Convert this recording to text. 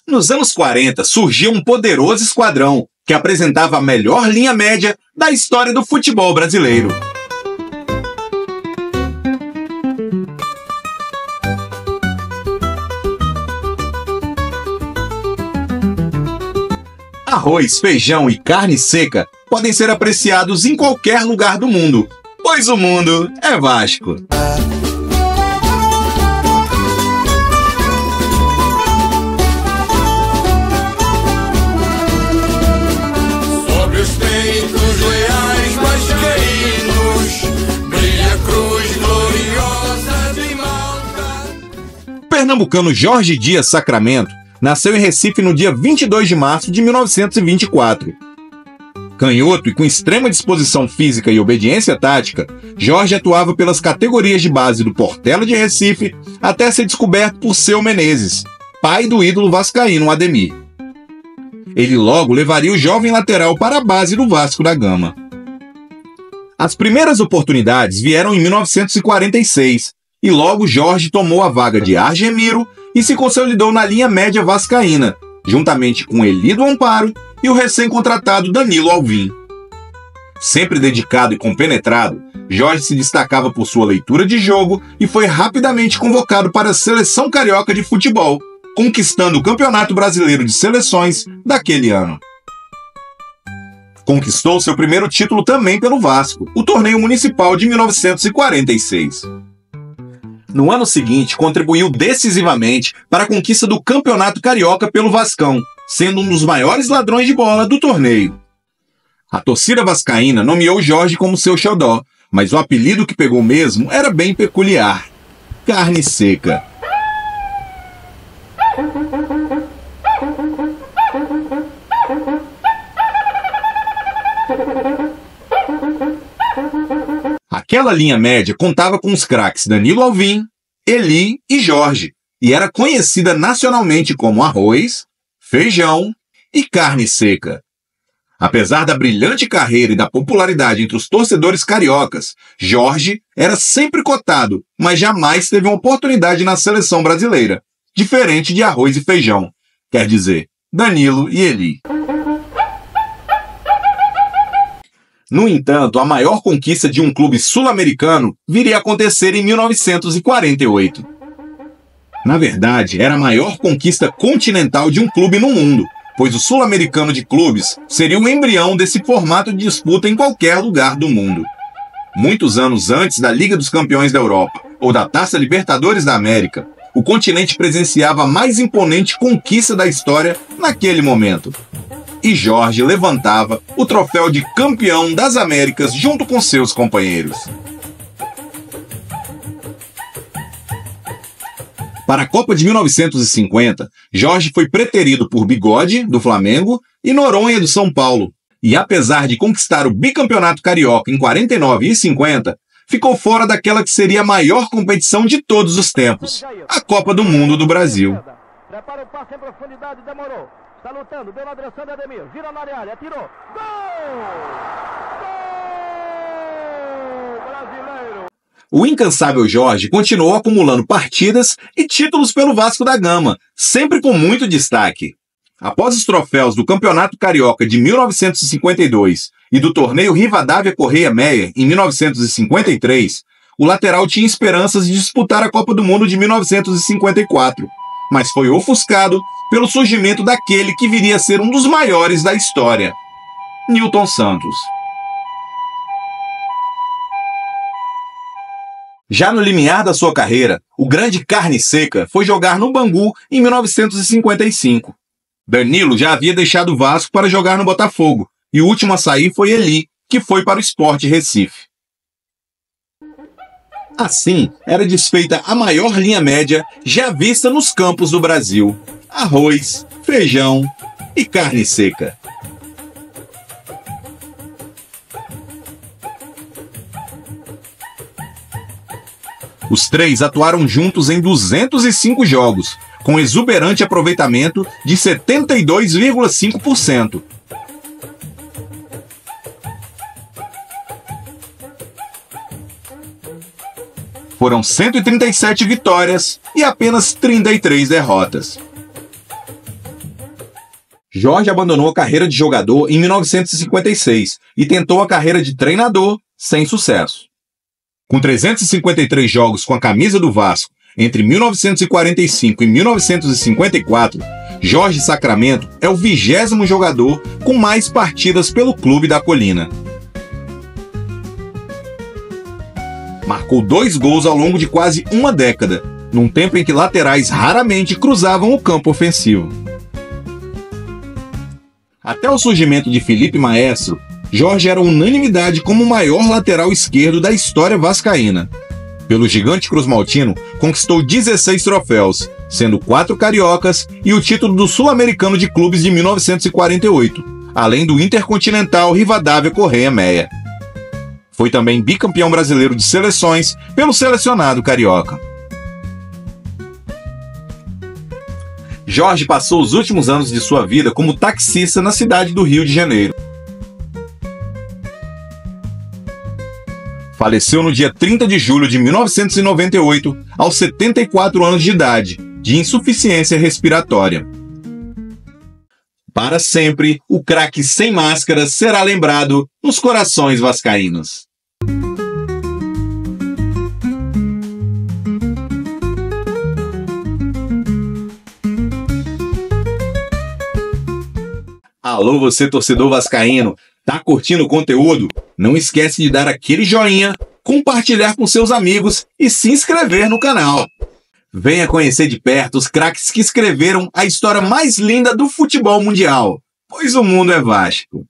Nos anos 40, surgiu um poderoso esquadrão que apresentava a melhor linha média da história do futebol brasileiro. Arroz, feijão e carne seca podem ser apreciados em qualquer lugar do mundo, pois o mundo é Vasco. Sobre os peitos leais vascaínos, brilha a cruz gloriosa de Malta. O pernambucano Jorge Dias Sacramento nasceu em Recife no dia 22 de março de 1924. Canhoto e com extrema disposição física e obediência tática, Jorge atuava pelas categorias de base do Portela de Recife até ser descoberto por Seu Menezes, pai do ídolo vascaíno Ademir. Ele logo levaria o jovem lateral para a base do Vasco da Gama. As primeiras oportunidades vieram em 1946, e logo Jorge tomou a vaga de Argemiro e se consolidou na linha média vascaína, juntamente com Eli do Amparo e o recém-contratado Danilo Alvim. Sempre dedicado e compenetrado, Jorge se destacava por sua leitura de jogo e foi rapidamente convocado para a Seleção Carioca de Futebol, conquistando o Campeonato Brasileiro de Seleções daquele ano. Conquistou seu primeiro título também pelo Vasco, o Torneio Municipal de 1946. No ano seguinte, contribuiu decisivamente para a conquista do Campeonato Carioca pelo Vascão, sendo um dos maiores ladrões de bola do torneio. A torcida vascaína nomeou Jorge como seu xodó, mas o apelido que pegou mesmo era bem peculiar: Carne Seca. Aquela linha média contava com os craques Danilo Alvim, Eli e Jorge, e era conhecida nacionalmente como Arroz, Feijão e Carne Seca. Apesar da brilhante carreira e da popularidade entre os torcedores cariocas, Jorge era sempre cotado, mas jamais teve uma oportunidade na seleção brasileira, diferente de Arroz e Feijão, quer dizer, Danilo e Eli. No entanto, a maior conquista de um clube sul-americano viria a acontecer em 1948. Na verdade, era a maior conquista continental de um clube no mundo, pois o Sul-Americano de Clubes seria o embrião desse formato de disputa em qualquer lugar do mundo. Muitos anos antes da Liga dos Campeões da Europa ou da Taça Libertadores da América, o continente presenciava a mais imponente conquista da história naquele momento. E Jorge levantava o troféu de campeão das Américas junto com seus companheiros. Para a Copa de 1950, Jorge foi preterido por Bigode, do Flamengo, e Noronha, do São Paulo. E apesar de conquistar o bicampeonato carioca em 49 e 50, ficou fora daquela que seria a maior competição de todos os tempos, a Copa do Mundo do Brasil. Prepara o passe em profundidade, demorou. Está lutando, deu na direção de Ademir. Gira na área, atirou. Gol! Gol! Brasileiro! O incansável Jorge continuou acumulando partidas e títulos pelo Vasco da Gama, sempre com muito destaque. Após os troféus do Campeonato Carioca de 1952 e do Torneio Rivadavia Correia Meyer em 1953, o lateral tinha esperanças de disputar a Copa do Mundo de 1954, mas foi ofuscado pelo surgimento daquele que viria a ser um dos maiores da história, Nilton Santos. Já no limiar da sua carreira, o grande Carne Seca foi jogar no Bangu em 1955. Danilo já havia deixado o Vasco para jogar no Botafogo, e o último a sair foi Eli, que foi para o Sport Recife. Assim, era desfeita a maior linha média já vista nos campos do Brasil: arroz, feijão e carne seca. Os três atuaram juntos em 205 jogos, com exuberante aproveitamento de 72,5%. Foram 137 vitórias e apenas 33 derrotas. Jorge abandonou a carreira de jogador em 1956 e tentou a carreira de treinador sem sucesso. Com 353 jogos com a camisa do Vasco entre 1945 e 1954, Jorge Sacramento é o 20º jogador com mais partidas pelo Clube da Colina. Marcou 2 gols ao longo de quase uma década, num tempo em que laterais raramente cruzavam o campo ofensivo. Até o surgimento de Felipe Maestro, Jorge era unanimidade como o maior lateral esquerdo da história vascaína. Pelo Gigante Cruzmaltino, conquistou 16 troféus, sendo 4 cariocas e o título do Sul-Americano de Clubes de 1948, além do Intercontinental Rivadavia Correia Meia. Foi também bicampeão brasileiro de seleções pelo selecionado carioca. Jorge passou os últimos anos de sua vida como taxista na cidade do Rio de Janeiro. Faleceu no dia 30 de julho de 1998, aos 74 anos de idade, de insuficiência respiratória. Para sempre, o craque sem máscaras será lembrado nos corações vascaínos. Alô, você torcedor vascaíno, tá curtindo o conteúdo? Não esquece de dar aquele joinha, compartilhar com seus amigos e se inscrever no canal. Venha conhecer de perto os craques que escreveram a história mais linda do futebol mundial, pois o mundo é Vasco.